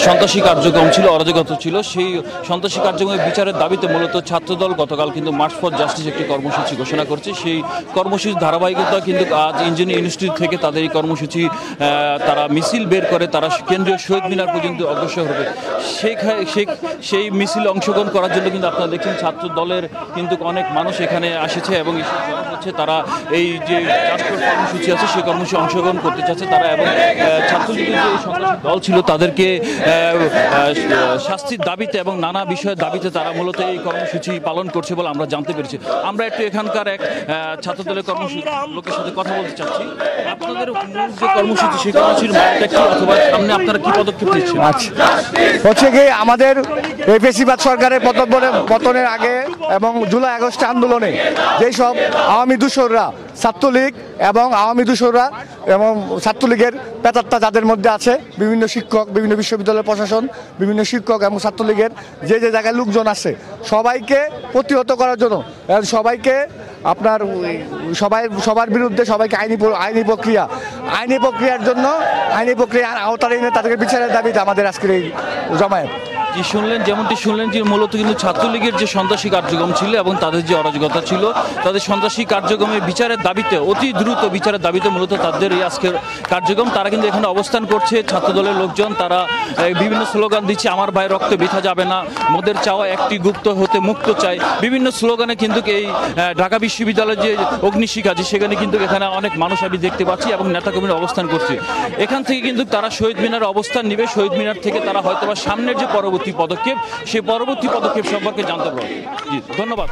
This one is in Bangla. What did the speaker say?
সন্ত্রাসী কার্যক্রম ছিল, অরাজকতা ছিল। সেই সন্ত্রাসী কার্যক্রমের বিচারের দাবিতে মূলত ছাত্রদল গতকাল কিন্তু মার্চ ফর জাস্টিস একটি কর্মসূচি ঘোষণা করছে। সেই কর্মসূচির ধারাবাহিকতা কিন্তু আজ ইঞ্জিনিয়ারিং ইনস্টিটিউট থেকে তাদের এই কর্মসূচি তারা মিছিল বের করে তারা কেন্দ্রীয় শহীদ মিনার পর্যন্ত অগ্রসর হবে। সেই মিছিলে অংশগ্রহণ করার জন্য কিন্তু আপনারা দেখছেন ছাত্র দলের কিন্তু অনেক মানুষ এখানে আসেছে এবং হচ্ছে তারা এই যে রাষ্ট্র কর্মসূচি আছে সেই কর্মসূচি অংশগ্রহণ করতে চাচ্ছে তারা। এবং ছাত্রলীগের যে সন্ত্রাসী দল ছিল তাদেরকে শাস্তির দাবিতে এবং নানা বিষয়ের দাবিতে তারা মূলত এই কর্মসূচি পালন করছে বলে আমরা জানতে পেরেছি। আমরা একটু এখানকার এক ছাত্রদলের কর্মসূচি লোকের সাথে কথা বলতে চাচ্ছি। আপনাদের মূল যে কর্মসূচি সেই কর্মসূচির মানটা কি, অথবা সামনে আপনারা কি পদক্ষেপ নিচ্ছেন? হচ্ছে কি আমাদের এই ফ্যাসিবাদ সরকারের পতনের আগে এবং জুলাই আগস্ট আন্দোলনে যেই সব আওয়ামী দূষররা ছাত্রলীগ এবং আওয়ামী দূষররা এবং ছাত্রলীগের পেতাত্তা যাদের মধ্যে আছে, বিভিন্ন শিক্ষক, বিভিন্ন বিশ্ববিদ্যালয়ের প্রশাসন, বিভিন্ন শিক্ষক এবং ছাত্রলীগের যে যে জায়গায় লোকজন আছে সবাইকে প্রতিহত করার জন্য সবাইকে আপনার সবার বিরুদ্ধে সবাইকে আইনি প্রক্রিয়ার জন্য আইনি প্রক্রিয়ার আওতায় এনে তাদেরকে বিচারের দাবিতে আমাদের আজকের এই জমায়েত। যেমনটি শুনলেন যে মূলত কিন্তু ছাত্রলীগের যে সন্ত্রাসী কার্যক্রম ছিল এবং তাদের যে অরাজকতা ছিল, তাদের সন্ত্রাসী কার্যক্রমের বিচারের দাবিতে, অতি দ্রুত বিচারের দাবিতে মূলত তাদের এই আজকের কার্যক্রম। তারা কিন্তু এখানে অবস্থান করছে ছাত্রদলের লোকজন, তারা বিভিন্ন স্লোগান দিচ্ছে, আমার ভাই রক্ত বৃথা যাবে না, মোদের চাওয়া একটি গুপ্ত হতে মুক্ত চাই, বিভিন্ন স্লোগানে কিন্তু এই ঢাকা বিশ্ববিদ্যালয়ের যে অগ্নিশিখা আছে সেখানে কিন্তু এখানে অনেক মানুষ আমি দেখতে পাচ্ছি এবং নেতাকর্মীরা অবস্থান করছে। এখান থেকে কিন্তু তারা শহীদ মিনারে অবস্থান নেবে। শহীদ মিনার থেকে তারা হয়তোবা সামনের যে পরবর্তী পদক্ষেপ সেই পরবর্তী পদক্ষেপ সম্পর্কে জানতে পারবে। জি, ধন্যবাদ।